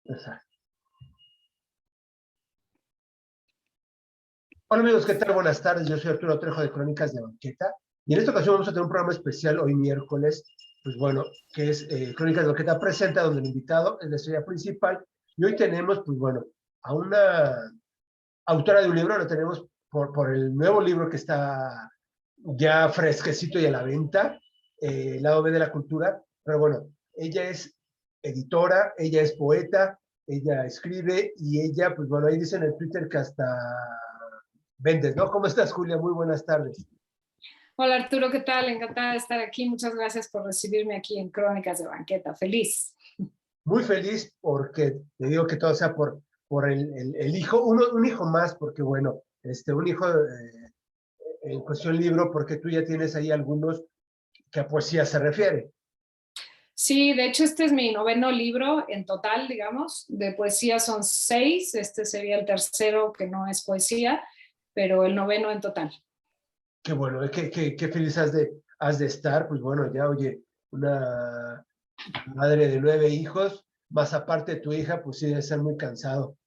Exacto. Hola amigos, ¿qué tal? Buenas tardes, yo soy Arturo Trejo de Crónicas de Banqueta y en esta ocasión vamos a tener un programa especial hoy miércoles, pues bueno, que es Crónicas de Banqueta presenta, donde el invitado es la estrella principal y hoy tenemos, pues bueno, a una autora de un libro, lo tenemos por el nuevo libro que está ya fresquecito y a la venta, El lado B de la cultura, pero bueno, ella es editora, ella es poeta, ella escribe y ella, pues bueno, ahí dice en el Twitter que hasta vendes, ¿no? ¿Cómo estás, Julia? Muy buenas tardes. Hola Arturo, ¿qué tal? Encantada de estar aquí. Muchas gracias por recibirme aquí en Crónicas de Banqueta. Feliz. Muy feliz porque te digo que todo sea por el hijo, un hijo más, porque bueno, un hijo en cuestión libro, porque tú ya tienes ahí algunos que a poesía se refiere. Sí, de hecho este es mi noveno libro en total, digamos. De poesía son 6, este sería el tercero que no es poesía, pero el noveno en total. Qué bueno, qué feliz has de estar, pues bueno, ya oye, una madre de 9 hijos, más aparte de tu hija, pues sí debe ser muy cansado.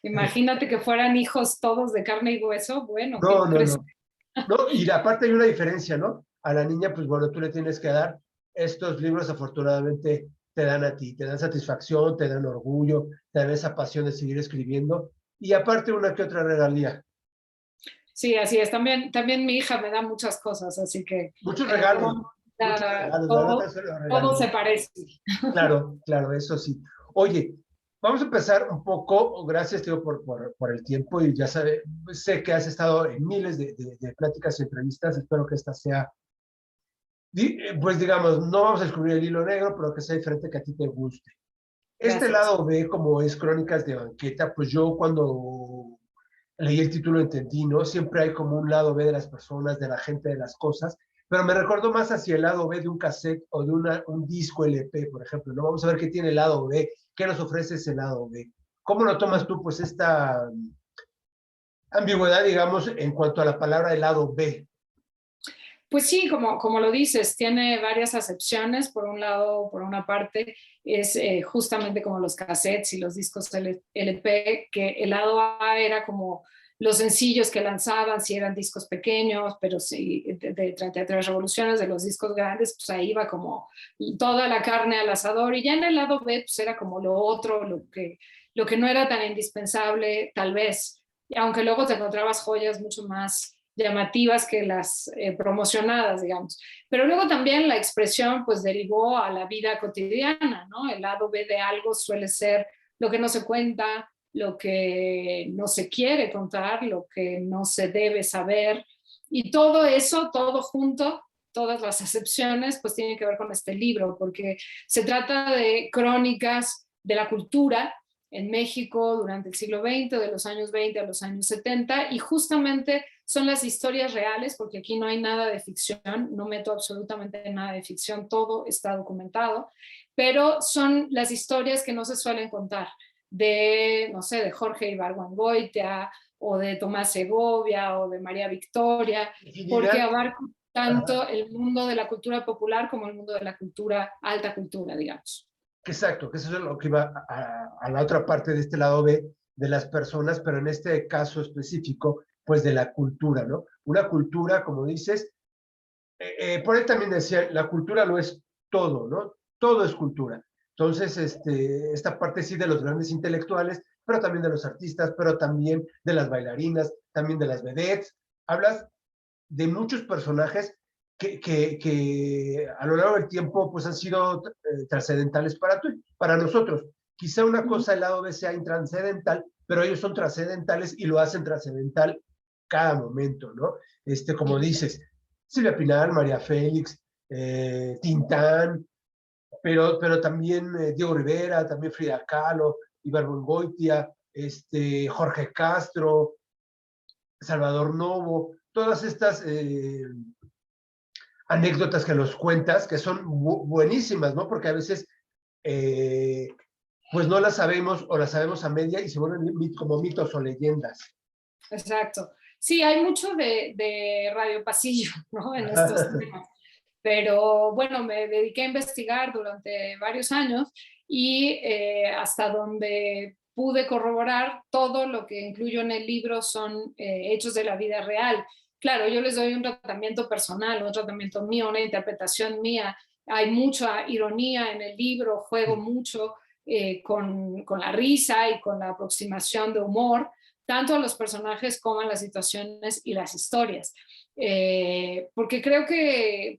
Imagínate que fueran hijos todos de carne y hueso. Bueno, qué No, no, impresión. no. No, y aparte hay una diferencia, ¿no? A la niña, pues bueno, tú le tienes que dar, estos libros afortunadamente te dan a ti, te dan satisfacción, te dan orgullo, te dan esa pasión de seguir escribiendo, y aparte una que otra regalía. Sí, así es. También mi hija me da muchas cosas, así que Muchos en algún regalos, momento la verdad, todo, solo todo regalías. se parece. Claro, claro, eso sí. Oye, vamos a empezar un poco, gracias, Teo, por el tiempo, y ya sé que has estado en miles de pláticas y entrevistas, espero que esta sea, pues digamos, no vamos a descubrir el hilo negro, pero que sea diferente, que a ti te guste. Este Gracias. lado B, como es Crónicas de Banqueta, pues yo cuando leí el título entendí, ¿no? Siempre hay como un lado B de las personas, de la gente, de las cosas, pero me recordó más hacia el lado B de un cassette o de un disco LP, por ejemplo, ¿no? Vamos a ver qué tiene el lado B, qué nos ofrece ese lado B. ¿Cómo lo tomas tú, pues, esta ambigüedad, digamos, en cuanto a la palabra del lado B? Pues sí, como lo dices, tiene varias acepciones. Por un lado, por una parte, es justamente como los cassettes y los discos LP, que el lado A era como los sencillos que lanzaban, si eran discos pequeños, pero sí, de 33 revoluciones, de los discos grandes, pues ahí iba como toda la carne al asador. Y ya en el lado B, pues era como lo otro, lo que no era tan indispensable, tal vez. Aunque luego te encontrabas joyas mucho más llamativas que las promocionadas, digamos. Pero luego también la expresión pues derivó a la vida cotidiana, ¿no? El lado B de algo suele ser lo que no se cuenta, lo que no se quiere contar, lo que no se debe saber, y todo eso, todo junto, todas las acepciones, pues tienen que ver con este libro, porque se trata de crónicas de la cultura en México durante el siglo XX, de los años 20 a los años 70, y justamente son las historias reales, porque aquí no hay nada de ficción, no meto absolutamente nada de ficción, todo está documentado, pero son las historias que no se suelen contar, de, no sé, de Jorge Ibargüengoitia, o de Tomás Segovia, o de María Victoria, porque Infinidad. abarcan Ajá. tanto el mundo de la cultura popular como el mundo de la cultura, alta cultura, digamos. Exacto, que eso es lo que iba a la otra parte de este lado B de las personas, pero en este caso específico, pues de la cultura, ¿no? Una cultura, como dices, por ahí también decía, la cultura lo es todo, ¿no? Todo es cultura. Entonces, esta parte sí de los grandes intelectuales, pero también de los artistas, pero también de las bailarinas, también de las vedettes. Hablas de muchos personajes que a lo largo del tiempo pues han sido trascendentales para nosotros. Quizá una cosa del lado B sea intranscendental, pero ellos son trascendentales y lo hacen trascendental cada momento, ¿no? Como dices, Silvia Pinal, María Félix, Tintán, pero también Diego Rivera, también Frida Kahlo, Ibargüengoitia, Jorge Castro, Salvador Novo, todas estas anécdotas que nos cuentas, que son buenísimas, ¿no? Porque a veces, eh, pues no las sabemos o las sabemos a media y se vuelven como mitos o leyendas. Exacto. Sí, hay mucho de radio pasillo, ¿no? En estos temas. Pero bueno, me dediqué a investigar durante varios años y hasta donde pude corroborar, todo lo que incluyo en el libro son hechos de la vida real. Claro, yo les doy un tratamiento personal, un tratamiento mío, una interpretación mía. Hay mucha ironía en el libro, juego mucho con la risa y con la aproximación de humor, tanto a los personajes como a las situaciones y las historias. Porque creo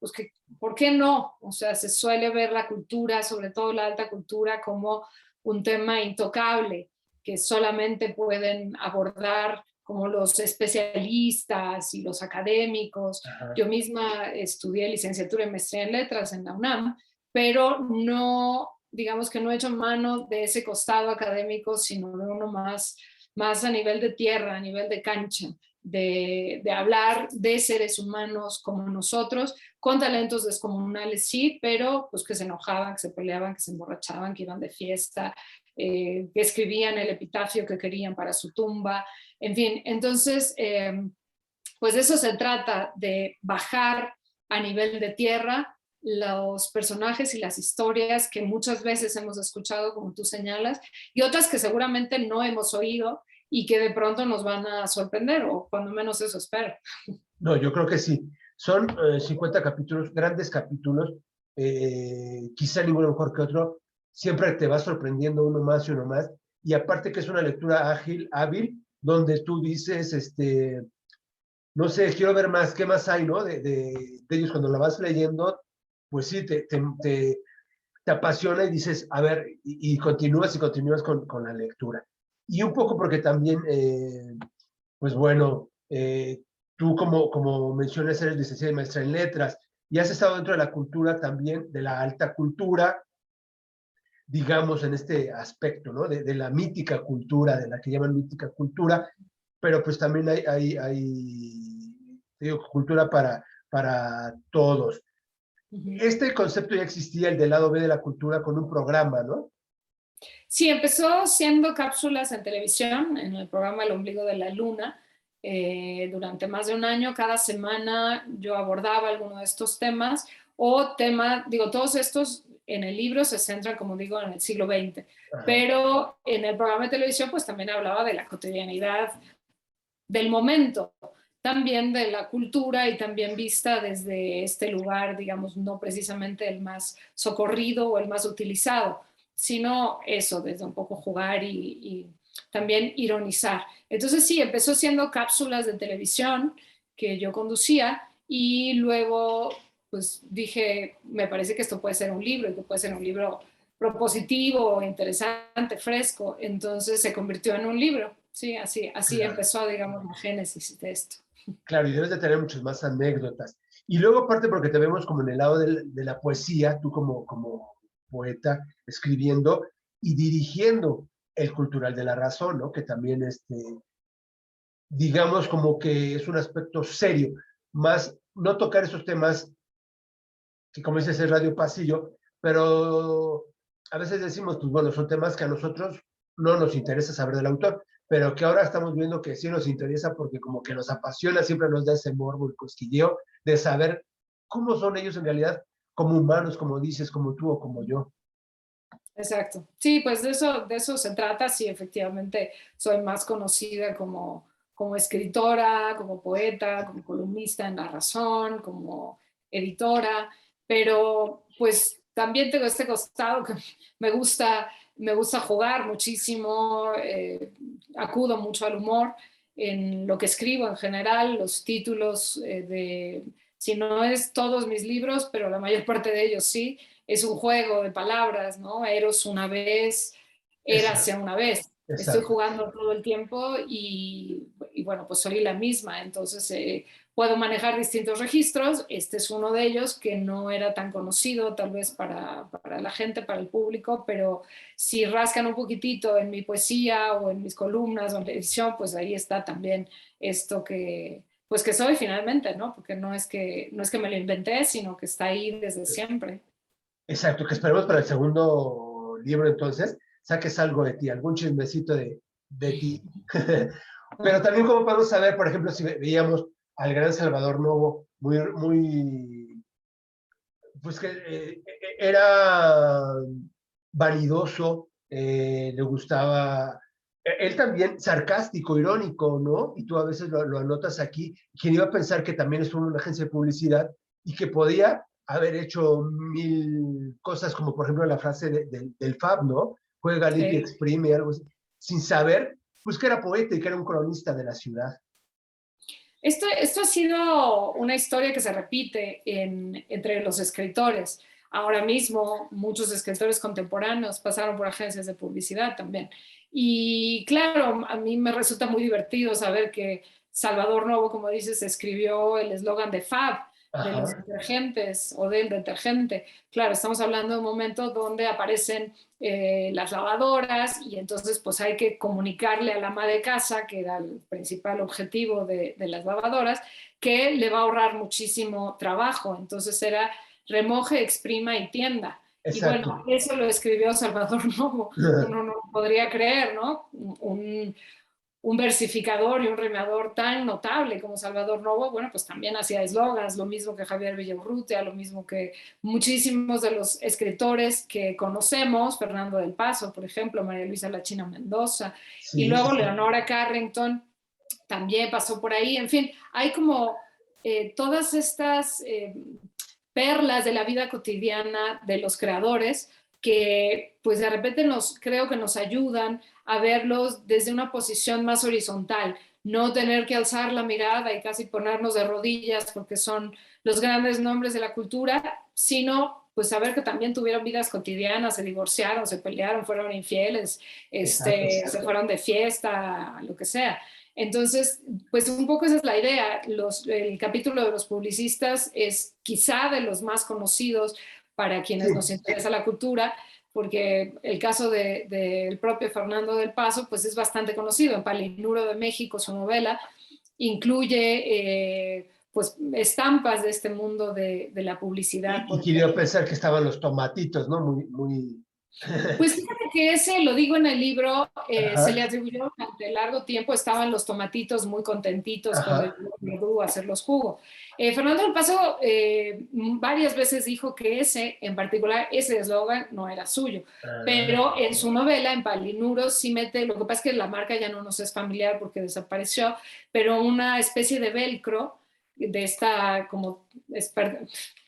pues que, ¿por qué no? O sea, se suele ver la cultura, sobre todo la alta cultura, como un tema intocable, que solamente pueden abordar como los especialistas y los académicos. Ajá. Yo misma estudié licenciatura y maestría en letras en la UNAM, pero no, digamos que no he hecho mano de ese costado académico, sino de uno más a nivel de tierra, a nivel de cancha. De hablar de seres humanos como nosotros, con talentos descomunales, sí, pero pues que se enojaban, que se peleaban, que se emborrachaban, que iban de fiesta, que escribían el epitafio que querían para su tumba, en fin. Entonces, pues de eso se trata, de bajar a nivel de tierra los personajes y las historias que muchas veces hemos escuchado, como tú señalas, y otras que seguramente no hemos oído y que de pronto nos van a sorprender, o cuando menos eso espero. No, yo creo que sí. Son 50 capítulos, grandes capítulos, quizá ninguno mejor que otro. Siempre te va sorprendiendo uno más y uno más. Y aparte que es una lectura ágil, hábil, donde tú dices, no sé, quiero ver más, ¿qué más hay, no? De ellos cuando la vas leyendo, pues sí, te apasiona y dices, a ver, y continúas y continúas con la lectura. Y un poco porque también, pues bueno, tú como mencionas, eres licenciada y maestra en letras, y has estado dentro de la cultura también, de la alta cultura, digamos, en este aspecto, ¿no? De la mítica cultura, de la que llaman mítica cultura, pero pues también digo, cultura para todos. Uh-huh. Este concepto ya existía, el del lado B de la cultura, con un programa, ¿no? Sí, empezó siendo cápsulas en televisión, en el programa El Ombligo de la Luna. Durante más de un año, cada semana yo abordaba alguno de estos temas o digo, todos estos en el libro se centran, como digo, en el siglo XX, Ajá. pero en el programa de televisión pues también hablaba de la cotidianidad del momento, también de la cultura y también vista desde este lugar, digamos, no precisamente el más socorrido o el más utilizado, sino eso, desde un poco jugar y también ironizar. Entonces sí, empezó siendo cápsulas de televisión que yo conducía y luego pues dije, me parece que esto puede ser un libro y que puede ser un libro propositivo, interesante, fresco, entonces se convirtió en un libro. Sí, así Claro, empezó, digamos, la génesis de esto. claro, y debes de tener muchas más anécdotas. Y luego, aparte, porque te vemos como en el lado de la poesía, tú como poeta, escribiendo y dirigiendo el Cultural de la Razón, ¿no? Que también, digamos, como que es un aspecto serio, más no tocar esos temas que, como dices, es radio pasillo, pero a veces decimos, pues bueno, son temas que a nosotros no nos interesa saber del autor, pero que ahora estamos viendo que sí nos interesa porque como que nos apasiona, siempre nos da ese morbo, el cosquilleo de saber cómo son ellos en realidad, como humanos, como dices, como tú o como yo. Exacto. Sí, pues de eso se trata. Sí, efectivamente, soy más conocida como escritora, como poeta, como columnista en La Razón, como editora, pero pues también tengo este costado que me gusta, me gusta jugar muchísimo, acudo mucho al humor en lo que escribo en general, los títulos si no es todos mis libros, pero la mayor parte de ellos sí, es un juego de palabras, ¿no? Eros una vez, érase Exacto, una vez. Estoy exacto. jugando todo el tiempo y bueno, pues soy la misma, entonces puedo manejar distintos registros. Este es uno de ellos que no era tan conocido tal vez para la gente, para el público, pero si rascan un poquitito en mi poesía o en mis columnas o en la edición, pues ahí está también esto pues que soy finalmente, ¿no? Porque no es que me lo inventé, sino que está ahí desde siempre. Exacto, que esperemos para el segundo libro entonces saques algo de ti, algún chismecito de ti. Pero también como podemos saber, por ejemplo, si veíamos al gran Salvador Novo, muy, muy pues que era vanidoso, le gustaba, él también sarcástico, irónico, ¿no? Y tú a veces lo anotas aquí. ¿Quién iba a pensar que también estuvo en una agencia de publicidad y que podía haber hecho mil cosas, como por ejemplo la frase del Fab, ¿no? Juega, limpia, Sí. exprime, algo así, sin saber, pues que era poeta y que era un cronista de la ciudad. Esto ha sido una historia que se repite entre los escritores. Ahora mismo, muchos escritores contemporáneos pasaron por agencias de publicidad también. Y claro, a mí me resulta muy divertido saber que Salvador Novo, como dices, escribió el eslogan de Fab, de los Ajá. detergentes o del detergente. Claro, estamos hablando de un momento donde aparecen las lavadoras y entonces pues hay que comunicarle a la ama de casa, que era el principal objetivo de las lavadoras, que le va a ahorrar muchísimo trabajo. Entonces era remoje, exprima y tienda. Y bueno, Exacto. eso lo escribió Salvador Novo. Uno no lo podría creer, ¿no? Un versificador y un rimador tan notable como Salvador Novo, bueno, pues también hacía eslogans, lo mismo que Javier Villaurrutia, lo mismo que muchísimos de los escritores que conocemos, Fernando del Paso, por ejemplo, María Luisa Lachina Mendoza, y Sí, sí, luego sí. Leonora Carrington también pasó por ahí. En fin, hay como todas estas perlas de la vida cotidiana de los creadores que pues de repente creo que nos ayudan a verlos desde una posición más horizontal, no tener que alzar la mirada y casi ponernos de rodillas porque son los grandes nombres de la cultura, sino pues saber que también tuvieron vidas cotidianas, se divorciaron, se pelearon, fueron infieles, Exacto. se fueron de fiesta, lo que sea. Entonces, pues un poco esa es la idea. El capítulo de los publicistas es quizá de los más conocidos para quienes nos Sí. interesa la cultura, porque el caso del propio Fernando del Paso, pues es bastante conocido. En Palinuro de México, su novela, incluye pues estampas de este mundo de la publicidad, Y por quiero ejemplo. pensar que estaban los tomatitos, ¿no? Muy, muy. Pues fíjate que ese, lo digo en el libro, se le Ajá, atribuyó durante largo tiempo, estaban los tomatitos muy contentitos cuando ajá. llegó Verdú a hacer los jugos. Fernando del Paso varias veces dijo que ese, en particular, ese eslogan no era suyo, Ah, pero en su novela, en Palinuro, sí mete, lo que pasa es que la marca ya no nos es familiar porque desapareció, pero una especie de velcro de esta, como,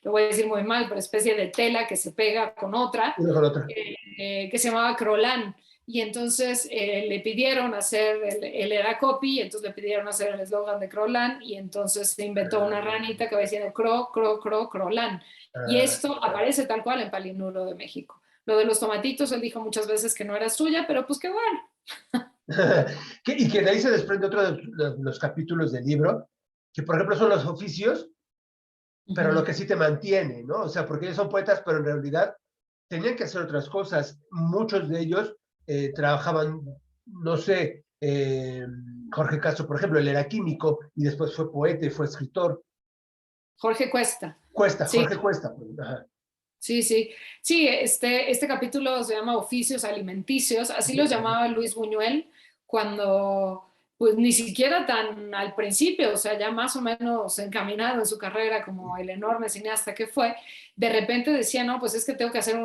lo voy a decir muy mal, pero especie de tela que se pega con otra, uno con otro. que se llamaba Crolan. Y entonces le pidieron hacer, él era copy, y entonces le pidieron hacer el eslogan de Crolan, y entonces se inventó una ranita que va diciendo Crolan. Y Ah, esto aparece tal cual en Palinuro de México. Lo de los tomatitos, él dijo muchas veces que no era suya, pero pues qué bueno. y que de ahí se desprende otro de los capítulos del libro, que por ejemplo son los oficios, Uh pero lo -huh. que sí te mantiene, ¿no? O sea, porque ellos son poetas, pero en realidad tenían que hacer otras cosas. Muchos de ellos trabajaban, no sé, Jorge Castro, por ejemplo, él era químico y después fue poeta y fue escritor. Jorge Cuesta. Cuesta, Sí, Jorge Cuesta. Ajá. sí, sí. Sí, este capítulo se llama Oficios Alimenticios, así los llamaba Luis Buñuel cuando, pues ni siquiera tan al principio, o sea, ya más o menos encaminado en su carrera como el enorme cineasta que fue, de repente decía, no, pues es que tengo que hacer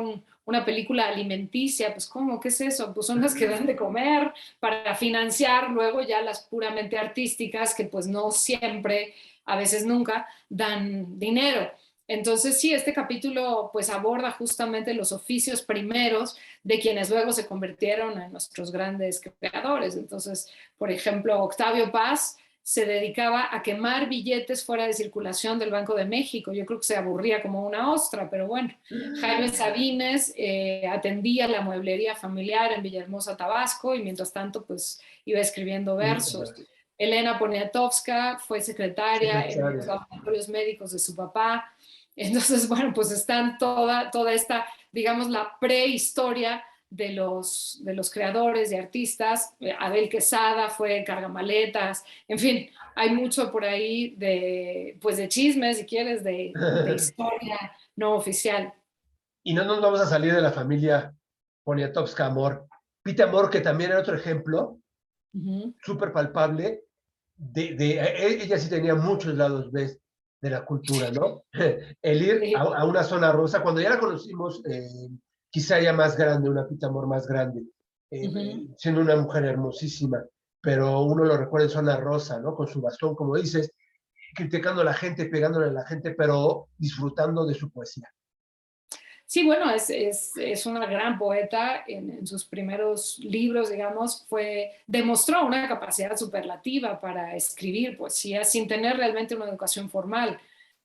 una película alimenticia, pues ¿cómo? ¿Qué es eso? Pues son las que dan de comer para financiar luego ya las puramente artísticas que pues no siempre, a veces nunca, dan dinero. Entonces, sí, este capítulo pues aborda justamente los oficios primeros de quienes luego se convirtieron en nuestros grandes creadores. Entonces, por ejemplo, Octavio Paz se dedicaba a quemar billetes fuera de circulación del Banco de México. Yo creo que se aburría como una ostra, pero bueno. Jaime Sabines atendía la mueblería familiar en Villahermosa, Tabasco, y mientras tanto pues iba escribiendo versos. Elena Poniatowska fue secretaria en los Secretaria. laboratorios médicos de su papá. Entonces, bueno, pues están toda esta, digamos, la prehistoria de los creadores, de artistas. Abel Quesada fue cargamaletas, en fin, hay mucho por ahí pues de chismes, si quieres, de historia no oficial. Y no nos vamos a salir de la familia Poniatowska Amor. Pita Amor, que también era otro ejemplo Uh -huh. súper palpable ella sí tenía muchos lados B. de la cultura, ¿no? El ir Sí. a una zona rosa, cuando ya la conocimos, quizá ya más grande, una Pita Amor más grande, Ujú. siendo una mujer hermosísima, pero uno lo recuerda en zona rosa, ¿no? Con su bastón, como dices, criticando a la gente, pegándole a la gente, pero disfrutando de su poesía. Sí, bueno, es una gran poeta. En sus primeros libros, digamos, demostró una capacidad superlativa para escribir poesía sin tener realmente una educación formal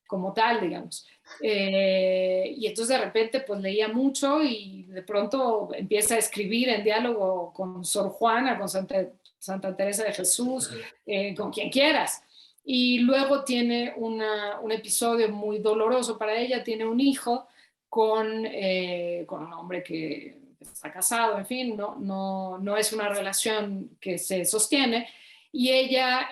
como tal, digamos. Y entonces de repente pues leía mucho y de pronto empieza a escribir en diálogo con Sor Juana, con Santa Teresa de Jesús, con quien quieras. Y luego tiene un episodio muy doloroso para ella, tiene un hijo con un hombre que está casado, en fin, no es una relación que se sostiene, y ella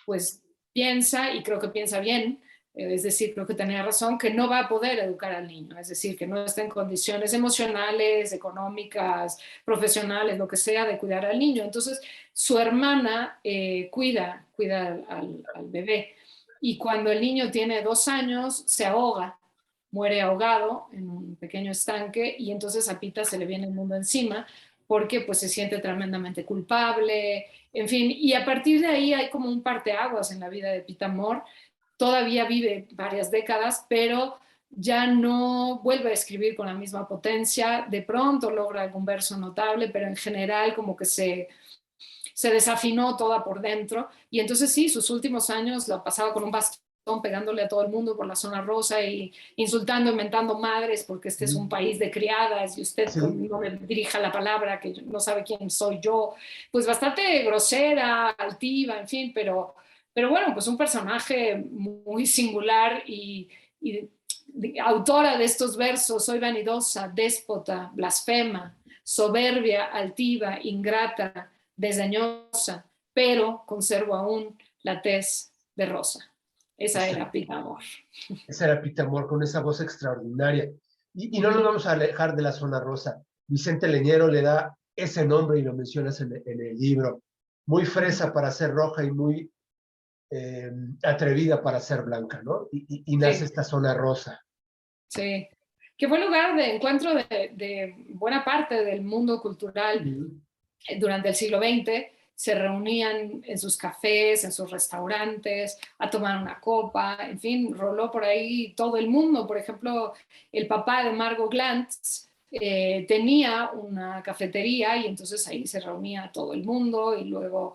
pues piensa, y creo que piensa bien, es decir, creo que tenía razón, que no va a poder educar al niño, es decir, que no está en condiciones emocionales, económicas, profesionales, lo que sea, de cuidar al niño. Entonces, su hermana cuida al bebé. Y cuando el niño tiene 2 años, se ahoga, muere ahogado en un pequeño estanque, y entonces a Pita se le viene el mundo encima porque pues se siente tremendamente culpable, en fin, y a partir de ahí hay como un parteaguas en la vida de Pita Amor. Todavía vive varias décadas, pero ya no vuelve a escribir con la misma potencia, de pronto logra algún verso notable, pero en general como que se desafinó toda por dentro, y entonces sí, sus últimos años la pasaba con un bastón pegándole a todo el mundo por la zona rosa y insultando, inventando madres, porque este es un país de criadas y usted Sí, no me dirija la palabra, que no sabe quién soy yo. Pues bastante grosera, altiva, en fin, pero bueno, pues un personaje muy singular y autora de estos versos: soy vanidosa, déspota, blasfema, soberbia, altiva, ingrata, desdeñosa, pero conservo aún la tez de rosa. Esa esa, era Pita Amor. esa era Pita Amor con esa voz extraordinaria. Y no nos Ujú. vamos a alejar de la zona rosa. Vicente Leñero le da ese nombre y lo mencionas en el libro. Muy Ujú. fresa para ser roja y muy eh, atrevida para ser blanca, ¿no? Y nace Sí, esta zona rosa. sí. Que fue lugar de encuentro de buena parte del mundo cultural Mm. durante el siglo XX. Se reunían en sus cafés, en sus restaurantes, a tomar una copa, en fin, roló por ahí todo el mundo. Por ejemplo, el papá de Margot Glantz tenía una cafetería, y entonces ahí se reunía todo el mundo, y luego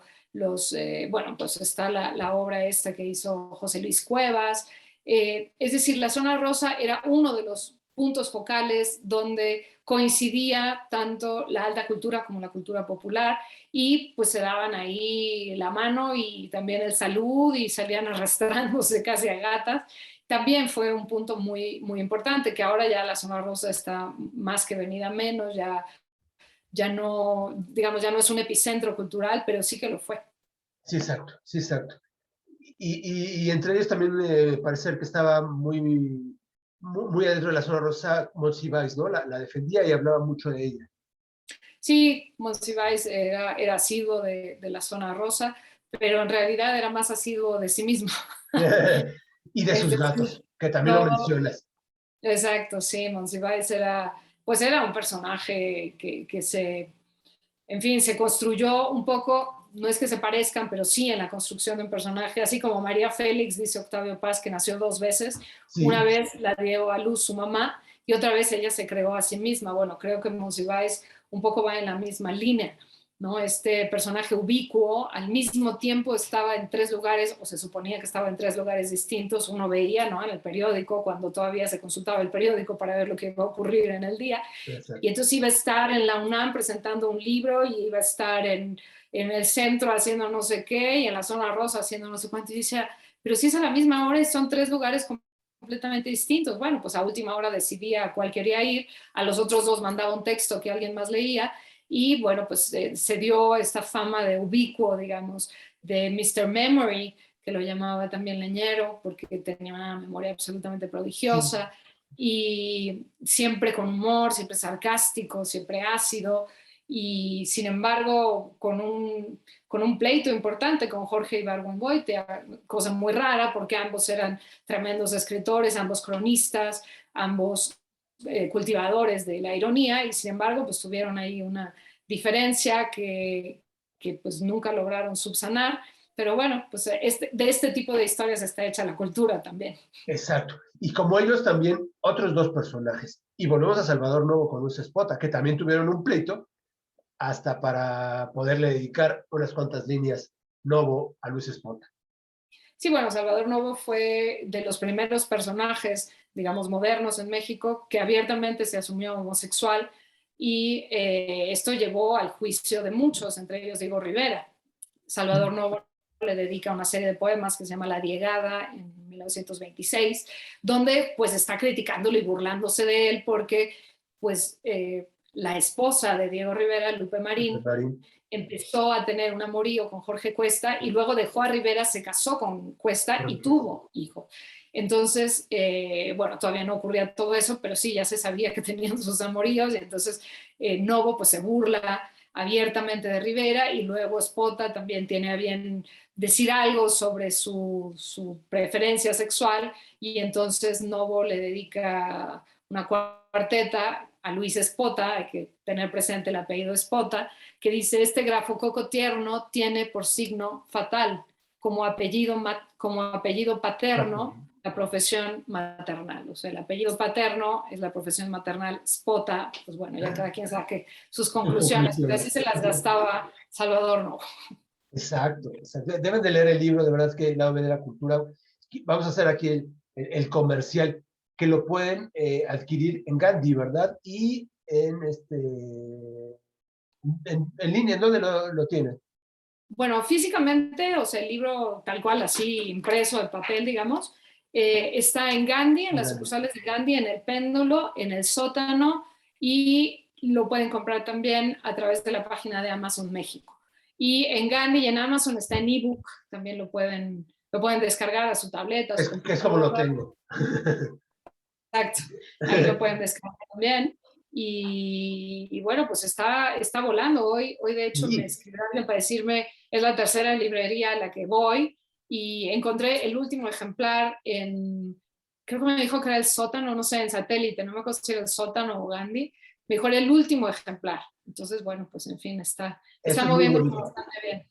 bueno, pues está la obra esta que hizo José Luis Cuevas. Es decir, la zona rosa era uno de los puntos focales donde coincidía tanto la alta cultura como la cultura popular, y pues se daban ahí la mano y también el salud, y salían arrastrándose casi a gatas. También fue un punto muy, muy importante, que ahora ya la zona rosa está más que venida menos, ya no, digamos, ya no es un epicentro cultural, pero sí que lo fue. Sí, exacto, sí, exacto. Y entre ellos también parece que estaba muy adentro de la zona rosa Monsiváis, ¿no? La defendía y hablaba mucho de ella. Sí, Monsiváis era asiduo de la zona rosa, pero en realidad era más asiduo de sí mismo. Y de Es sus decir, gatos, que también lo no, mencionas. exacto, sí, Monsiváis pues era un personaje que en fin, se construyó un poco, no es que se parezcan, pero sí en la construcción de un personaje, así como María Félix, dice Octavio Paz, que nació 2 veces. Una Sí, vez la dio a luz su mamá y otra vez ella se creó a sí misma. Bueno, creo que Monsiváis un poco va en la misma línea, ¿no? Este personaje ubicuo al mismo tiempo estaba en 3 lugares, o se suponía que estaba en 3 lugares distintos. Uno veía, ¿no?, en el periódico, cuando todavía se consultaba el periódico para ver lo que iba a ocurrir en el día, y exacto. entonces iba a estar en la UNAM presentando un libro, y iba a estar en el centro haciendo no sé qué, y en la zona rosa haciendo no sé cuánto. Y decía, pero si es a la misma hora y son 3 lugares completamente distintos. Bueno, pues a última hora decidía a cuál quería ir, a los otros 2 mandaba un texto que alguien más leía, y bueno, pues se dio esta fama de ubicuo, digamos, de Mr. Memory, que lo llamaba también Leñero, porque tenía una memoria absolutamente Sí, prodigiosa, y siempre con humor, siempre sarcástico, siempre ácido. y sin embargo con un pleito importante con Jorge Ibargüengoitia, cosa muy rara porque ambos eran tremendos escritores, ambos cronistas, ambos cultivadores de la ironía, y sin embargo pues tuvieron ahí una diferencia que pues nunca lograron subsanar. Pero bueno, pues de este tipo de historias está hecha la cultura también. Exacto. Y como ellos también, otros dos personajes. Y volvemos a Salvador Novo con Luz Espota, que también tuvieron un pleito hasta para poderle dedicar unas cuantas líneas Novo a Luz Espota. Sí, bueno, Salvador Novo fue de los primeros personajes, digamos, modernos en México que abiertamente se asumió homosexual, y esto llevó al juicio de muchos, entre ellos Diego Rivera. Salvador Novo le dedica una serie de poemas que se llama La Diegada en 1926, donde pues está criticándolo y burlándose de él porque pues la esposa de Diego Rivera, Lupe Marín, empezó a tener un amorío con Jorge Cuesta y luego dejó a Rivera, se casó con Cuesta y tuvo hijo. Entonces, bueno, todavía no ocurría todo eso, pero sí, ya se sabía que tenían sus amoríos, y entonces Novo pues se burla abiertamente de Rivera, y luego Espota también tiene a bien decir algo sobre su preferencia sexual, y entonces Novo le dedica una cuarteta a Luis Espota, hay que tener presente el apellido Espota, que dice: este grafo coco tierno tiene por signo fatal, como apellido paterno, la profesión maternal. O sea, el apellido paterno es la profesión maternal, Spota, pues bueno, ya cada quien saque sus conclusiones, pero así se las gastaba Salvador Novo. Exacto, exacto. Deben de leer el libro, de verdad es que la OB de la cultura. Vamos a hacer aquí el comercial, que lo pueden adquirir en Gandhi, ¿verdad? Y en línea, ¿en dónde lo tienen? Bueno, físicamente, o sea, el libro tal cual, así impreso de papel, digamos, está en Gandhi, en las sucursales de Gandhi, en el Péndulo, en el Sótano, y lo pueden comprar también a través de la página de Amazon México. Y en Gandhi y en Amazon está en ebook, también lo pueden descargar a su tableta, a su Que es como lo computadora. tengo. Exacto, ahí lo pueden descargar también. Y bueno, pues está volando. Hoy de hecho me escribió alguien para decirme, es la tercera librería a la que voy, y encontré el último ejemplar creo que me dijo que era el Sótano, no sé, en Satélite, no me acuerdo si era el Sótano o Gandhi, me dijo era el último ejemplar. Entonces, bueno, pues en fin, está moviendo bastante bien.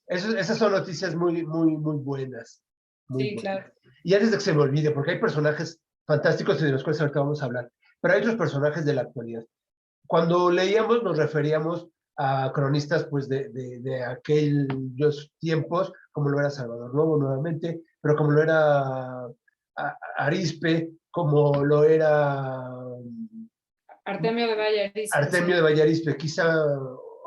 Esas son noticias muy, muy, muy buenas. Muy Sí, buenas. claro. Y antes de que se me olvide, porque hay personajes fantásticos y de los cuales ahorita vamos a hablar, pero hay otros personajes de la actualidad. Cuando leíamos nos referíamos a cronistas pues de aquellos tiempos, como lo era Salvador Novo nuevamente, pero como lo era Arispe, como lo era Artemio de Valle Arispe. Artemio de Valle Arispe, quizá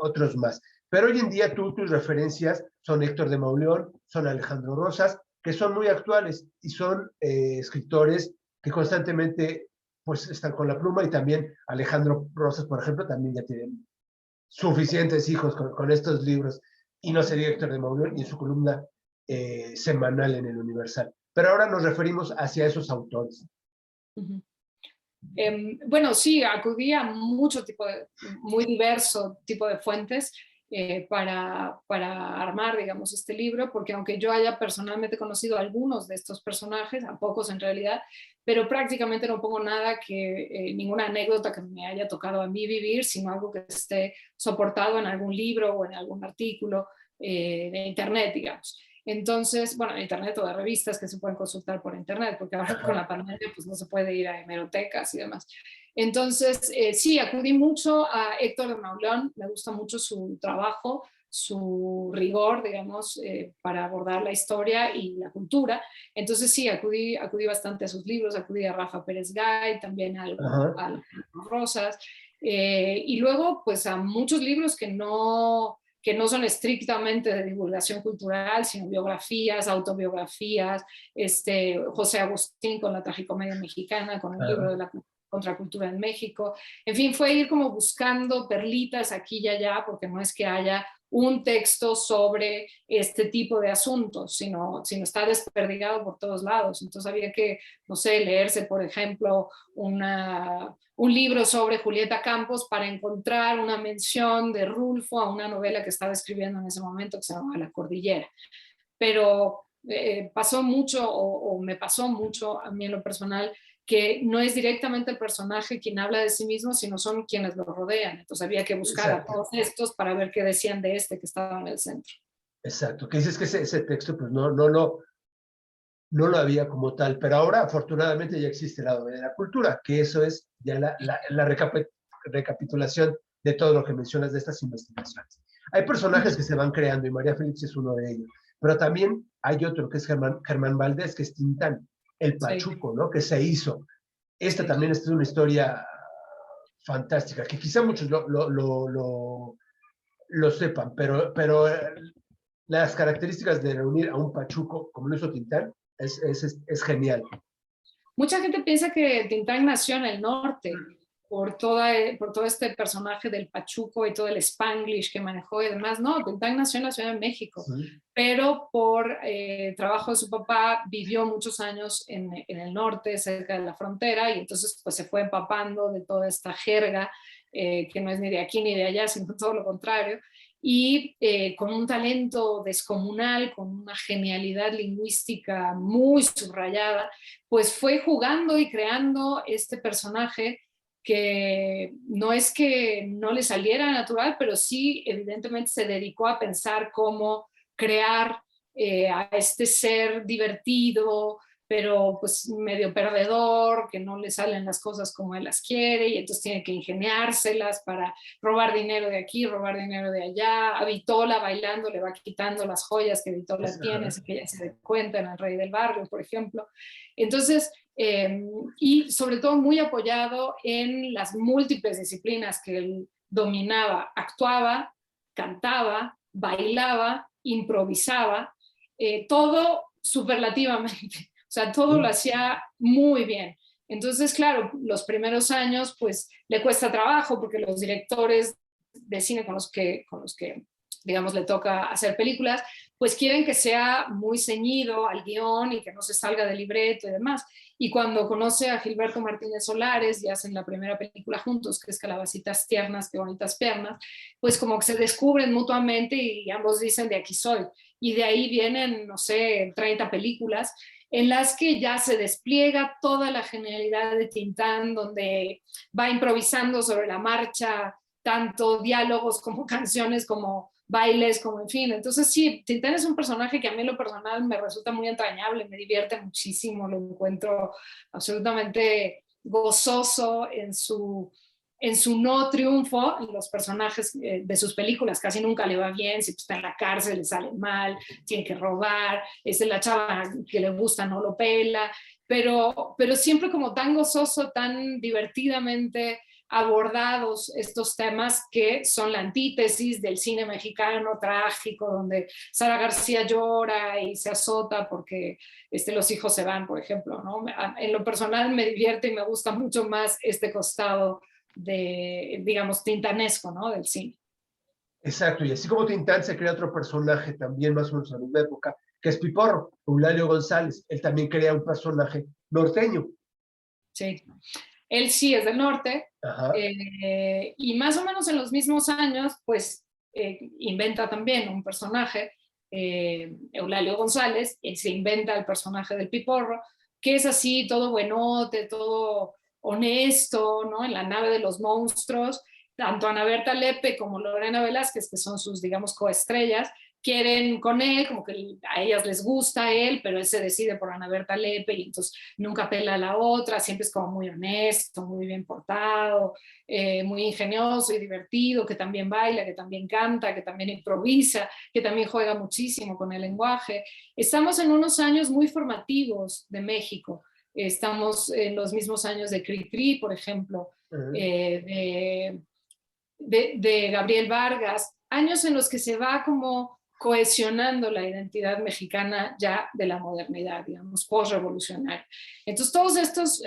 otros más. Pero hoy en día tus referencias son Héctor de Mauleón, son Alejandro Rosas, que son muy actuales y son escritores que constantemente pues están con la pluma, y también Alejandro Rosas, por ejemplo, también ya tiene suficientes hijos con estos libros, y no sería Héctor de Mauleón y en su columna semanal en el Universal. Pero ahora nos referimos hacia esos autores. Uh-huh. Bueno, sí, acudí a muy diverso tipo de fuentes para armar, digamos, este libro, porque aunque yo haya personalmente conocido a algunos de estos personajes, a pocos en realidad, pero prácticamente no pongo ninguna anécdota que me haya tocado a mí vivir, sino algo que esté soportado en algún libro o en algún artículo de internet, digamos. Entonces, bueno, internet o de revistas que se pueden consultar por internet, porque ahora con la pandemia pues no se puede ir a hemerotecas y demás. Entonces, sí, acudí mucho a Héctor de Mauleón, me gusta mucho su trabajo, su rigor, digamos, para abordar la historia y la cultura. Entonces, sí, acudí bastante a sus libros, acudí a Rafa Pérez Gay, también a Rosas, y luego, pues a muchos libros que no son estrictamente de divulgación cultural, sino biografías, autobiografías, José Agustín con la tragicomedia mexicana, con el libro de la contracultura en México. En fin, fue ir como buscando perlitas aquí y allá, porque no es que haya un texto sobre este tipo de asuntos, sino está desperdigado por todos lados. Entonces había que, no sé, leerse, por ejemplo, un libro sobre Julieta Campos para encontrar una mención de Rulfo a una novela que estaba escribiendo en ese momento que se llamaba La Cordillera. Pero pasó mucho, o me pasó mucho a mí en lo personal, que no es directamente el personaje quien habla de sí mismo, sino son quienes lo rodean. Entonces había que buscar Exacto. a todos estos para ver qué decían de este que estaba en el centro. Exacto, que dices que ese texto pues no lo había como tal, pero ahora afortunadamente ya existe el lado de la cultura, que eso es ya la recapitulación de todo lo que mencionas de estas investigaciones. Hay personajes que se van creando y María Félix es uno de ellos, pero también hay otro que es Germán Valdés, que es Tintán, el Sí, Pachuco, ¿no? Que se hizo. Esta sí. también es una historia fantástica, que quizá muchos lo sepan, pero las características de reunir a un Pachuco como lo hizo Tintán es genial. Mucha gente piensa que Tintán nació en el norte por todo este personaje del Pachuco y todo el Spanglish que manejó y demás. No, Tintán nació en la Ciudad de México, Sí. pero por trabajo de su papá vivió muchos años en el norte, cerca de la frontera, y entonces pues se fue empapando de toda esta jerga que no es ni de aquí ni de allá, sino todo lo contrario. Y con un talento descomunal, con una genialidad lingüística muy subrayada, pues fue jugando y creando este personaje que no es que no le saliera natural, pero sí evidentemente se dedicó a pensar cómo crear a este ser divertido, pero pues medio perdedor, que no le salen las cosas como él las quiere y entonces tiene que ingeniárselas para robar dinero de aquí, robar dinero de allá. A Vitola bailando le va quitando las joyas que Vitola tiene, así que ella se dé cuenta en El Rey del Barrio, por ejemplo. Entonces, y sobre todo muy apoyado en las múltiples disciplinas que él dominaba, actuaba, cantaba, bailaba, improvisaba, todo superlativamente. O sea, todo lo hacía muy bien. Entonces, claro, los primeros años, pues le cuesta trabajo porque los directores de cine con los que digamos, le toca hacer películas, pues quieren que sea muy ceñido al guión y que no se salga del libreto y demás. Y cuando conoce a Gilberto Martínez Solares y hacen la primera película juntos, que es Calabacitas Tiernas, Qué Bonitas Piernas, pues como que se descubren mutuamente y ambos dicen de aquí soy. Y de ahí vienen, no sé, 30 películas en las que ya se despliega toda la genialidad de Tintán, donde va improvisando sobre la marcha, tanto diálogos como canciones, como bailes, como en fin. Entonces sí, Tintán es un personaje que a mí en lo personal me resulta muy entrañable, me divierte muchísimo, lo encuentro absolutamente gozoso en su no triunfo, en los personajes de sus películas casi nunca le va bien, si está en la cárcel le sale mal, tiene que robar, es la chava que le gusta, no lo pela, pero siempre como tan gozoso, tan divertidamente abordados estos temas que son la antítesis del cine mexicano trágico, donde Sara García llora y se azota porque los hijos se van, por ejemplo, ¿no? En lo personal me divierte y me gusta mucho más este costado de, digamos, tintanesco, ¿no? Del cine. Exacto, y así como Tintán se crea otro personaje también más o menos en la misma época, que es Piporro, Eulalio González. Él también crea un personaje norteño. Sí, él sí es del norte Ajá. y más o menos en los mismos años, pues inventa también un personaje, Eulalio González, y se inventa el personaje del Piporro, que es así, todo buenote, todo honesto, ¿no? En la nave de los monstruos, tanto Ana Berta Lepe como Lorena Velázquez, que son sus, digamos, coestrellas, quieren con él, como que a ellas les gusta él, pero él se decide por Ana Berta Lepe y entonces nunca pela a la otra, siempre es como muy honesto, muy bien portado, muy ingenioso y divertido, que también baila, que también canta, que también improvisa, que también juega muchísimo con el lenguaje. Estamos en unos años muy formativos de México. Estamos en los mismos años de Cricri, por ejemplo, de Gabriel Vargas, años en los que se va como cohesionando la identidad mexicana ya de la modernidad, digamos, post-revolucionaria. Entonces, todos estos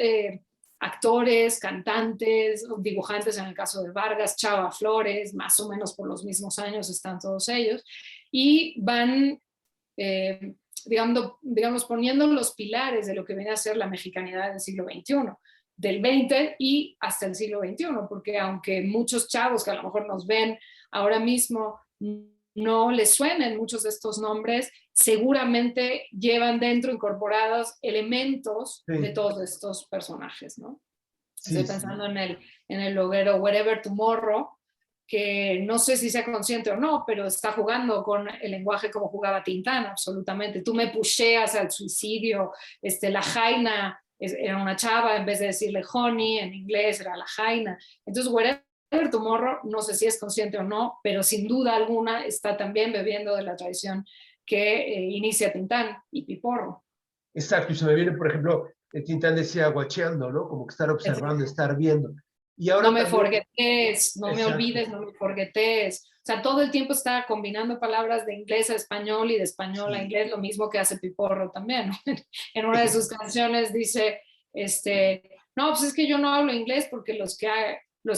actores, cantantes, dibujantes en el caso de Vargas, Chava Flores, más o menos por los mismos años están todos ellos, y van, digamos, poniendo los pilares de lo que viene a ser la mexicanidad del siglo XXI, del XX y hasta el siglo XXI, porque aunque muchos chavos que a lo mejor nos ven ahora mismo no les suenen muchos de estos nombres, seguramente llevan dentro incorporados elementos de todos estos personajes, ¿no? Sí, Estoy pensando en el loguero Wherever Tomorrow, que no sé si sea consciente o no, pero está jugando con el lenguaje como jugaba Tintán, absolutamente. Tú me pusheas al suicidio, la Jaina era una chava, en vez de decirle honey, en inglés era la Jaina. Entonces, Wherever Tomorrow, no sé si es consciente o no, pero sin duda alguna está también bebiendo de la tradición que inicia Tintán y Piporro. Exacto, y se me viene, por ejemplo, Tintán decía guacheando, ¿no? Como que estar observando, estar viendo. Y ahora no me también, forguetes, no me olvides, no me forguetes. O sea, todo el tiempo está combinando palabras de inglés a español y de español a inglés, lo mismo que hace Piporro también. En una de sus canciones dice, no, pues es que yo no hablo inglés porque los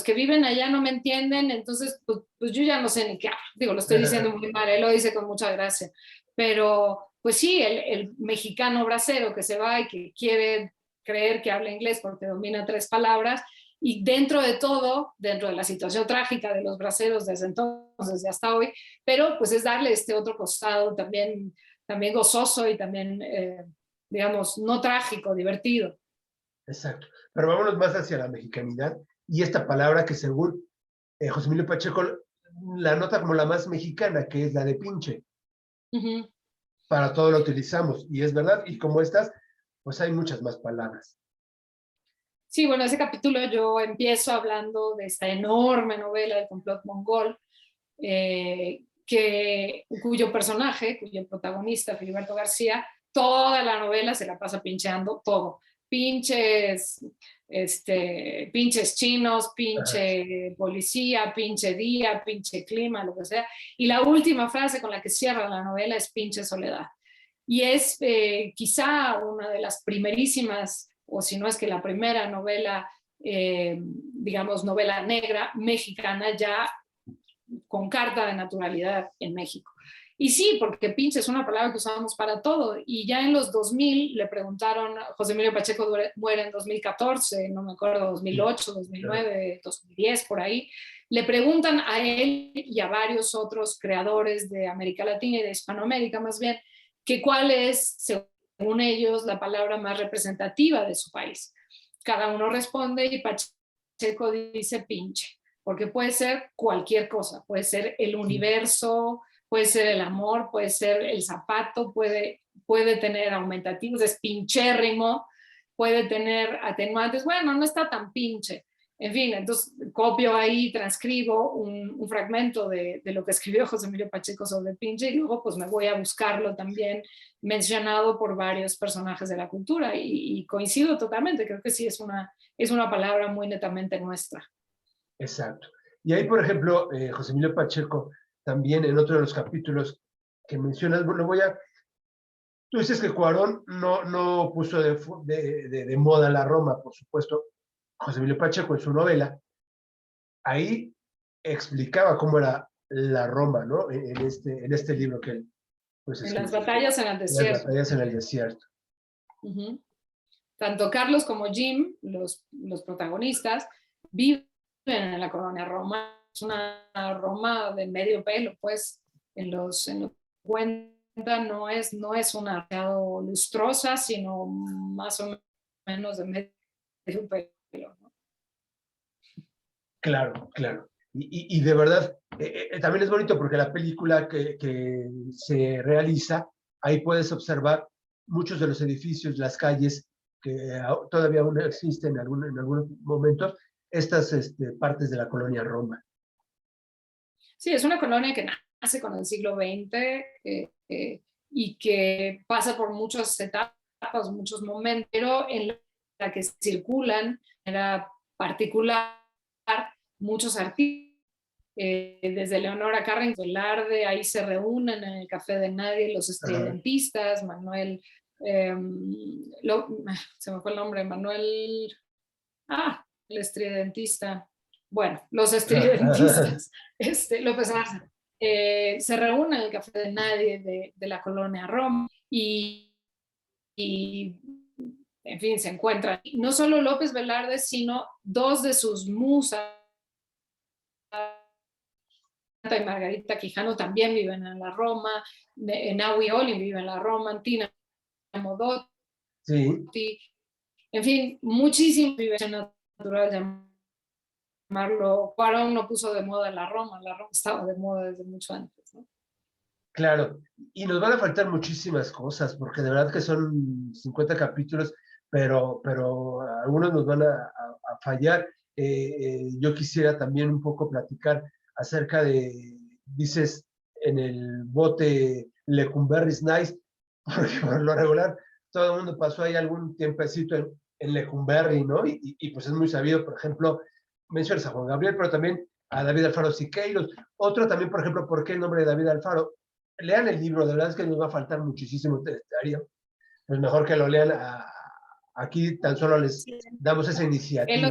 que viven allá no me entienden, entonces pues yo ya no sé ni qué hablo. Digo, lo estoy diciendo muy mal, él lo dice con mucha gracia. Pero pues sí, el mexicano bracero que se va y que quiere creer que habla inglés porque domina 3 palabras, y dentro de todo, dentro de la situación trágica de los braceros desde entonces y hasta hoy, pero pues es darle este otro costado también gozoso y también, digamos, no trágico, divertido. exacto. Pero vámonos más hacia la mexicanidad y esta palabra que según José Emilio Pacheco la nota como la más mexicana, que es la de pinche. Para todo lo utilizamos, y es verdad, y como estas, pues hay muchas más palabras. Sí, bueno, ese capítulo yo empiezo hablando de esta enorme novela del complot mongol, cuyo personaje, cuyo protagonista, Filiberto García, toda la novela se la pasa pincheando todo. Pinches, pinches chinos, pinche policía, pinche día, pinche clima, lo que sea. Y la última frase con la que cierra la novela es pinche soledad. Y es quizá una de las primerísimas, o si no es que la primera novela, digamos, novela negra mexicana ya con carta de naturalidad en México. Y sí, porque pinche es una palabra que usamos para todo. Y ya en los 2000 le preguntaron, José Emilio Pacheco muere en 2014, no me acuerdo, 2008, 2009, 2010, por ahí. Le preguntan a él y a varios otros creadores de América Latina y de Hispanoamérica más bien, que cuál es, según ellos, la palabra más representativa de su país. Cada uno responde y Pacheco dice pinche, porque puede ser cualquier cosa, puede ser el universo, puede ser el amor, puede ser el zapato, puede tener aumentativos, es pinchérrimo, puede tener atenuantes, bueno, no está tan pinche. En fin, entonces copio ahí, transcribo un fragmento de lo que escribió José Emilio Pacheco sobre el pinche y luego pues me voy a buscarlo también mencionado por varios personajes de la cultura y coincido totalmente, creo que sí es una palabra muy netamente nuestra. Exacto. Y ahí, por ejemplo, José Emilio Pacheco, también en otro de los capítulos que mencionas, bueno, tú dices que Cuarón no puso de moda la Roma, por supuesto. José Emilio Pacheco en su novela, ahí explicaba cómo era la Roma, ¿no? En este libro que él pues, En las escribió. batallas en el Las desierto. batallas en el desierto. Tanto Carlos como Jim, los protagonistas, viven en la colonia Roma. Es una Roma de medio pelo, pues en los cuenta no es una demasiado lustrosa, sino más o menos de medio pelo, ¿no? Claro, claro. Y de verdad, también es bonito porque la película que se realiza, ahí puedes observar muchos de los edificios, las calles que todavía aún existen en algunos momentos, estas partes de la colonia Roma. Sí, es una colonia que nace con el siglo XX y que pasa por muchas etapas, muchos momentos, pero en la que circulan era particular muchos artistas, desde Leonora Carrington Velarde, ahí se reúnen en el Café de Nadie los estridentistas, Manuel, se me fue el nombre, Manuel El estridentista. Bueno, los estridentistas, López Arce, se reúnen en el Café de Nadie de la colonia Roma y, en fin, se encuentran. No solo López Velarde, sino dos de sus musas, y Margarita Quijano, también viven en la Roma, Naui Olin vive en la Roma, Tina Modotti, Sí. en fin, muchísimo vive natural, llamarlo. Cuarón no puso de moda la Roma estaba de moda desde mucho antes, ¿no? Claro, y nos van a faltar muchísimas cosas, porque de verdad que son 50 capítulos, pero algunos nos van a fallar. Yo quisiera también un poco platicar acerca de, dices, en el bote Lecumberri's Nice, porque por lo regular todo el mundo pasó ahí algún tiempecito en Lecumberri, ¿no? Y pues es muy sabido, por ejemplo, mencionas a Juan Gabriel, pero también a David Alfaro Siqueiros. Otro también, por ejemplo, ¿por qué el nombre de David Alfaro? Lean el libro, de verdad es que nos va a faltar muchísimo textario. Pues mejor que lo lean. Aquí tan solo les damos esa Él iniciativa.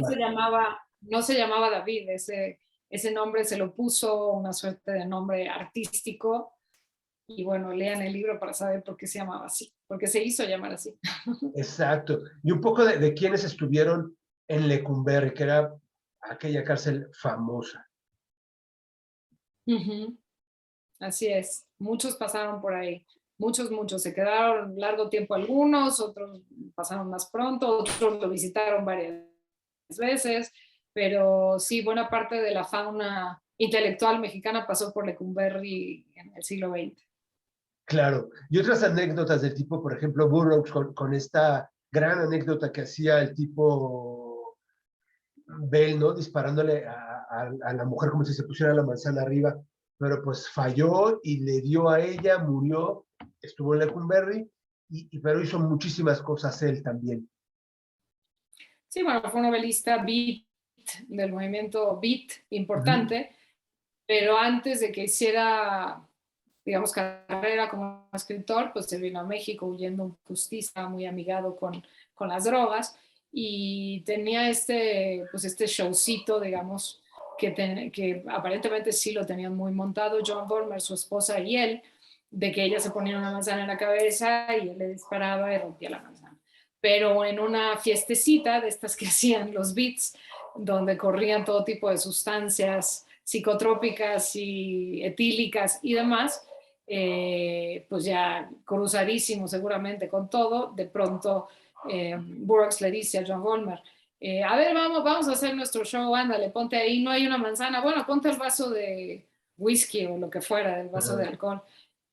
no se llamaba David, ese nombre se lo puso una suerte de nombre artístico. Y bueno, lean el libro para saber por qué se llamaba así, por qué se hizo llamar así. Exacto. Y un poco de quienes estuvieron en Lecumberri, que era aquella cárcel famosa. Así es, muchos pasaron por ahí, muchos, se quedaron largo tiempo algunos, otros pasaron más pronto, otros lo visitaron varias veces, pero sí, buena parte de la fauna intelectual mexicana pasó por Lecumberri en el siglo XX. Claro. Y otras anécdotas del tipo, por ejemplo, Burroughs con esta gran anécdota que hacía el tipo Bell, ¿no? Disparándole a la mujer como si se pusiera la manzana arriba, pero pues falló y le dio a ella, murió, estuvo en Lecumberri, pero hizo muchísimas cosas él también. Sí, bueno, fue un novelista beat, del movimiento beat importante, pero antes de que hiciera, digamos, carrera como escritor, pues se vino a México huyendo un justicia muy amigado con las drogas y tenía pues este showcito, digamos, que aparentemente sí lo tenían muy montado, John Vollmer, su esposa y él, de que ella se ponía una manzana en la cabeza y él le disparaba y rompía la manzana. Pero en una fiestecita de estas que hacían los Beats, donde corrían todo tipo de sustancias psicotrópicas y etílicas y demás, pues ya cruzadísimo seguramente con todo, de pronto Burroughs le dice a John Vollmer, a ver, vamos a hacer nuestro show, ándale, ponte ahí, no hay una manzana, bueno, ponte el vaso de whisky o lo que fuera, el vaso de alcohol.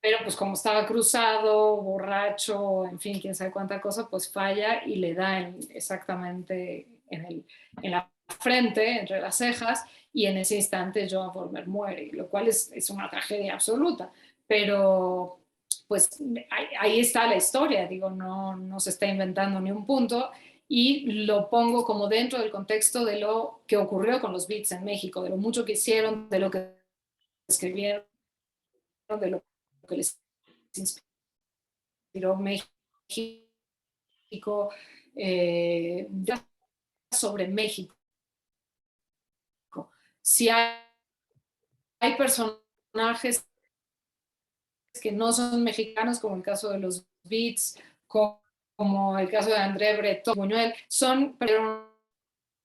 Pero pues como estaba cruzado, borracho, en fin, quién sabe cuánta cosa, pues falla y le da exactamente en la frente, entre las cejas, y en ese instante Joan Vollmer muere, lo cual es una tragedia absoluta. Pero pues ahí está la historia, digo, no se está inventando ni un punto, y lo pongo como dentro del contexto de lo que ocurrió con los Beats en México, de lo mucho que hicieron, de lo que escribieron, de lo que les inspiró México, sobre México. Si hay personajes que no son mexicanos, como el caso de los Beats, como el caso de André Breton, Buñuel, son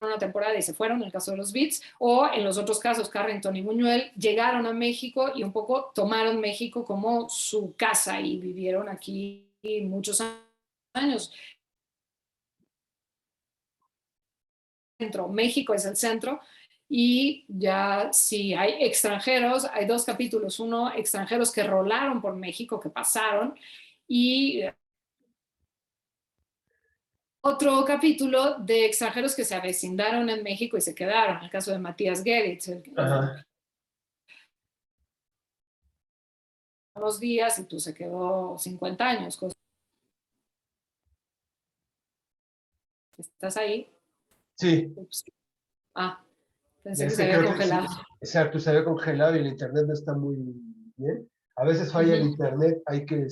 una temporada y se fueron, en el caso de los Beats, o en los otros casos, Carrington y Buñuel llegaron a México y un poco tomaron México como su casa y vivieron aquí muchos años. México es el centro, y ya si hay extranjeros, hay dos capítulos, uno extranjeros que rolaron por México, que pasaron, y otro capítulo de extranjeros que se avecindaron en México y se quedaron, el caso de Matías Geritz, unos días y tú se quedó 50 años. ¿Estás ahí? Sí. Ups. Pensé que se había congelado. Sí. Exacto, se había congelado y el internet no está muy bien. A veces falla el internet, hay que,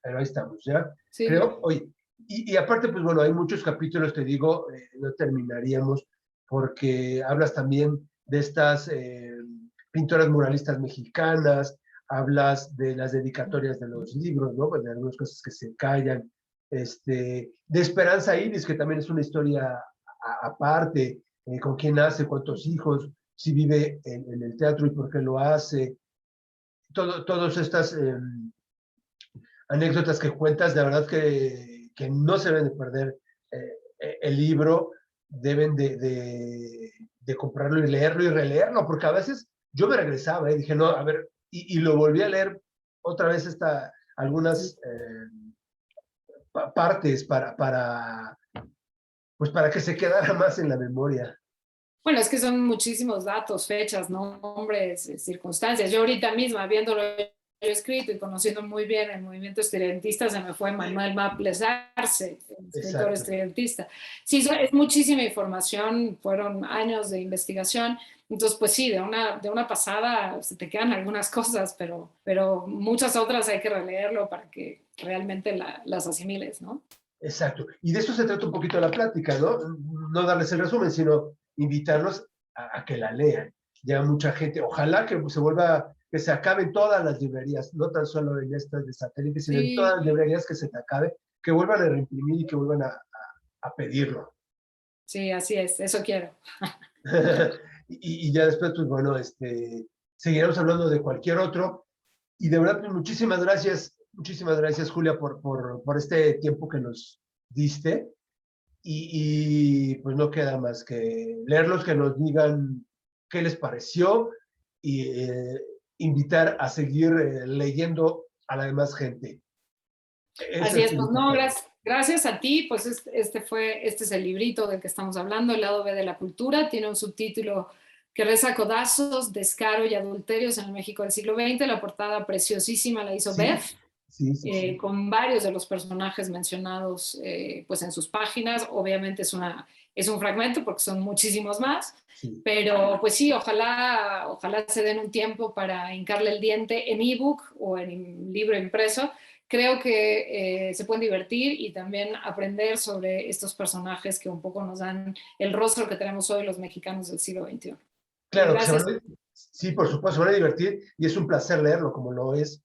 pero ahí estamos, ¿ya? Sí. Creo, oye, Y aparte, pues bueno, hay muchos capítulos, te digo, no terminaríamos, porque hablas también de estas pintoras muralistas mexicanas, hablas de las dedicatorias de los libros, ¿no? Pues de algunas cosas que se callan, de Esperanza Iris, que también es una historia aparte, con quién nace, cuántos hijos, si vive en el teatro y por qué lo hace, todas estas anécdotas que cuentas, de verdad que no se deben de perder el libro, deben de comprarlo y leerlo y releerlo, porque a veces yo me regresaba y dije, no, a ver, y lo volví a leer otra vez algunas partes pues para que se quedara más en la memoria. Bueno, es que son muchísimos datos, fechas, nombres, circunstancias. Yo ahorita misma, viéndolo yo escrito y conociendo muy bien el movimiento estudiantista, se me fue Manuel Maples Arce, el escritor Exacto. estudiantista. Sí, es muchísima información, fueron años de investigación. Entonces, pues sí, de una pasada se te quedan algunas cosas, pero muchas otras hay que releerlo para que realmente las asimiles, ¿no? Exacto. Y de eso se trata un poquito la plática, ¿no? No darles el resumen, sino invitarlos a que la lean. Ya mucha gente, ojalá que se vuelva, que se acaben todas las librerías, no tan solo en estas de satélite, sino en todas Sí, las librerías que se te acabe, que vuelvan a reimprimir y que vuelvan a pedirlo. sí, así es, eso quiero. Y ya después, pues bueno, seguiremos hablando de cualquier otro. Y de verdad, pues muchísimas gracias, Julia, por este tiempo que nos diste. Pues no queda más que leerlos, que nos digan qué les pareció y invitar a seguir leyendo a la demás gente. Eso Así es es, lo pues no, importante. gracias a ti, pues este es el librito del que estamos hablando, El lado B de la cultura, tiene un subtítulo que reza Codazos, descaro y adulterios en el México del siglo XX, la portada preciosísima la hizo Sí, Beth, sí, sí, sí. con varios de los personajes mencionados pues en sus páginas, obviamente es un fragmento porque son muchísimos más, Sí. pero pues sí, ojalá se den un tiempo para hincarle el diente en ebook o en libro impreso. Creo que se pueden divertir y también aprender sobre estos personajes que un poco nos dan el rostro que tenemos hoy los mexicanos del siglo XXI. Claro, Gracias. sí, por supuesto, se van a divertir y es un placer leerlo, como lo es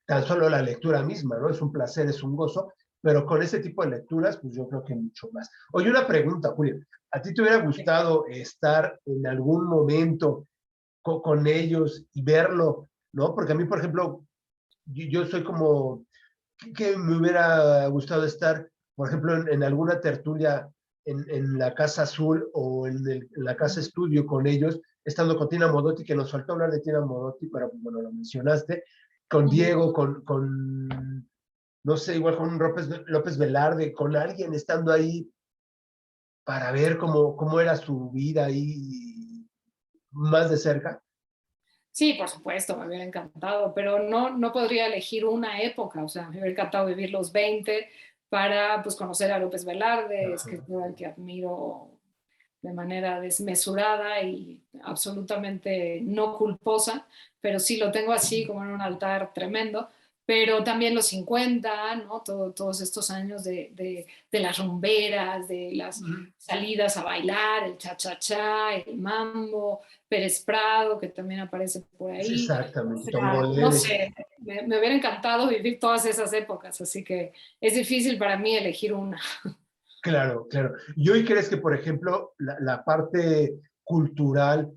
tan solo la lectura misma, ¿no? Es un placer, es un gozo, pero con ese tipo de lecturas, pues yo creo que mucho más. Oye, una pregunta, Julia, ¿a ti te hubiera gustado estar en algún momento con ellos y verlo, ¿no? Porque a mí, por ejemplo, yo soy como que me hubiera gustado estar, por ejemplo, en alguna tertulia en la Casa Azul o en la Casa Estudio con ellos, estando con Tina Modotti, que nos faltó hablar de Tina Modotti, pero bueno, lo mencionaste, con Diego, no sé, igual con López Velarde, con alguien estando ahí para ver cómo era su vida ahí más de cerca. Sí, por supuesto, me hubiera encantado, pero no podría elegir una época, o sea, me hubiera encantado vivir los 20 para pues, conocer a López Velarde, Ajá. escritor al que admiro de manera desmesurada y absolutamente no culposa, pero sí lo tengo así como en un altar tremendo. Pero también los 50, ¿no? Todos estos años de las rumberas, de las salidas a bailar, el cha-cha-cha, el mambo, Pérez Prado, que también aparece por ahí. O Exactamente, sea, no Tongolele. sé, me hubiera encantado vivir todas esas épocas, así que es difícil para mí elegir una. Claro, claro. ¿Y hoy crees que, por ejemplo, la parte cultural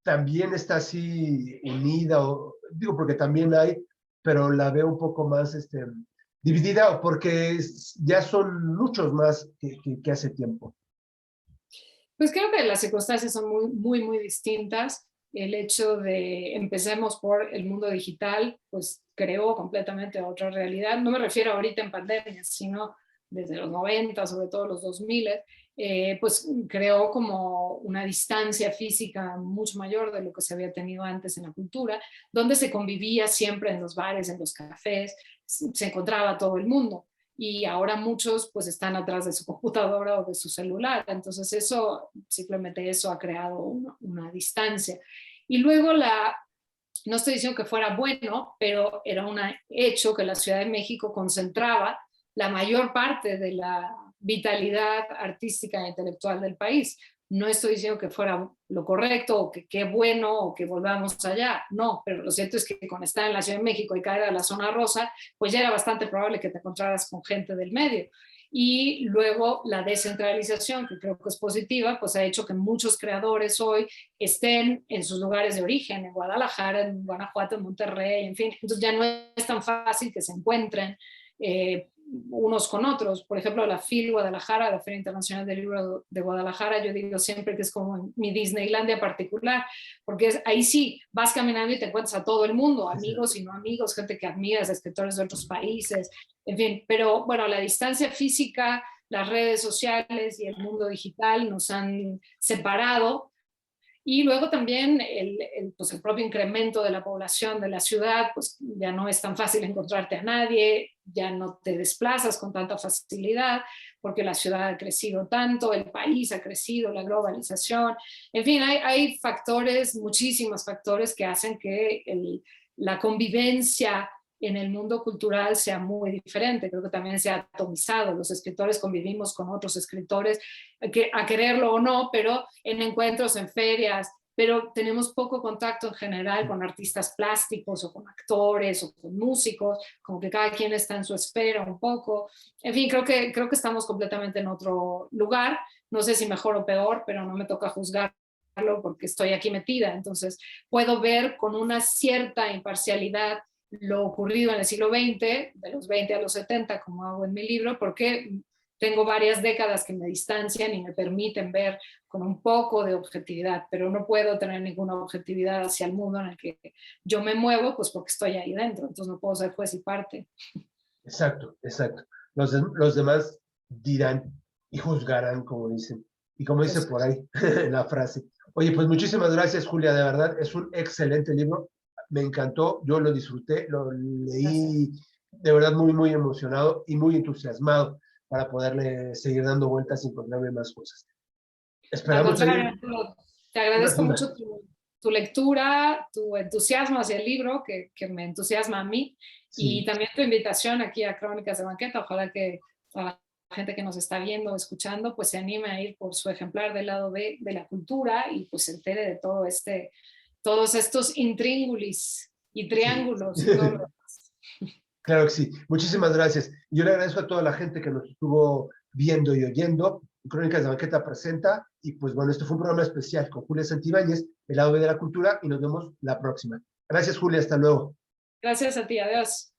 también está así unida? O, digo, porque también hay, pero la veo un poco más dividida, o porque ya son muchos más que hace tiempo. Pues creo que las circunstancias son muy distintas. El hecho de empecemos por el mundo digital, pues creó completamente otra realidad. No me refiero ahorita en pandemia, sino desde los 90, sobre todo los 2000, pues creó como una distancia física mucho mayor de lo que se había tenido antes en la cultura, donde se convivía siempre en los bares, en los cafés, se encontraba todo el mundo y ahora muchos pues están atrás de su computadora o de su celular. Entonces simplemente eso ha creado una distancia. Y luego no estoy diciendo que fuera bueno, pero era un hecho que la Ciudad de México concentraba la mayor parte de la vitalidad artística e intelectual del país. No estoy diciendo que fuera lo correcto o que qué bueno o que volvamos allá, no, pero lo cierto es que con estar en la Ciudad de México y caer a la zona rosa, pues ya era bastante probable que te encontraras con gente del medio. Y luego la descentralización, que creo que es positiva, pues ha hecho que muchos creadores hoy estén en sus lugares de origen, en Guadalajara, en Guanajuato, en Monterrey, en fin. Entonces ya no es tan fácil que se encuentren unos con otros. Por ejemplo, la FIL Guadalajara, la Feria Internacional del Libro de Guadalajara, yo digo siempre que es como mi Disneylandia particular, porque ahí sí, vas caminando y te encuentras a todo el mundo, amigos y no amigos, gente que admiras, escritores de otros países, en fin. Pero bueno, la distancia física, las redes sociales y el mundo digital nos han separado. Y luego también pues el propio incremento de la población de la ciudad, pues ya no es tan fácil encontrarte a nadie, ya no te desplazas con tanta facilidad, porque la ciudad ha crecido tanto, el país ha crecido, la globalización, en fin, hay factores, muchísimos factores que hacen que la convivencia en el mundo cultural sea muy diferente. Creo que también se ha atomizado. Los escritores convivimos con otros escritores, a quererlo o no, pero en encuentros, en ferias, pero tenemos poco contacto en general con artistas plásticos o con actores o con músicos, como que cada quien está en su esfera un poco. En fin, creo que estamos completamente en otro lugar. No sé si mejor o peor, pero no me toca juzgarlo porque estoy aquí metida. Entonces puedo ver con una cierta imparcialidad lo ocurrido en el siglo XX, de los 20 a los 70, como hago en mi libro, porque tengo varias décadas que me distancian y me permiten ver con un poco de objetividad, pero no puedo tener ninguna objetividad hacia el mundo en el que yo me muevo, pues porque estoy ahí dentro, entonces no puedo ser juez y parte. Exacto, exacto. Los demás dirán y juzgarán, como dicen. Y como dice por ahí la frase. Oye, pues muchísimas gracias, Julia, de verdad, es un excelente libro. Me encantó, yo lo disfruté, lo leí de verdad muy, muy emocionado y muy entusiasmado para poderle seguir dando vueltas y encontrarme más cosas. Al Esperamos contrario, seguir. te agradezco Una. mucho tu lectura, tu entusiasmo hacia el libro, que me entusiasma a mí, y Sí, también tu invitación aquí a Crónicas de Banqueta. Ojalá que toda la gente que nos está viendo o escuchando, pues se anime a ir por su ejemplar del lado B de la cultura y pues se entere de todos estos intríngulis y sí. triángulos y todo lo demás. Claro que sí. Muchísimas gracias. Yo le agradezco a toda la gente que nos estuvo viendo y oyendo. Crónicas de Banqueta presenta. Y pues bueno, este fue un programa especial con Julia Santibáñez, el lado B de la cultura, y nos vemos la próxima. Gracias, Julia. Hasta luego. Gracias a ti. Adiós.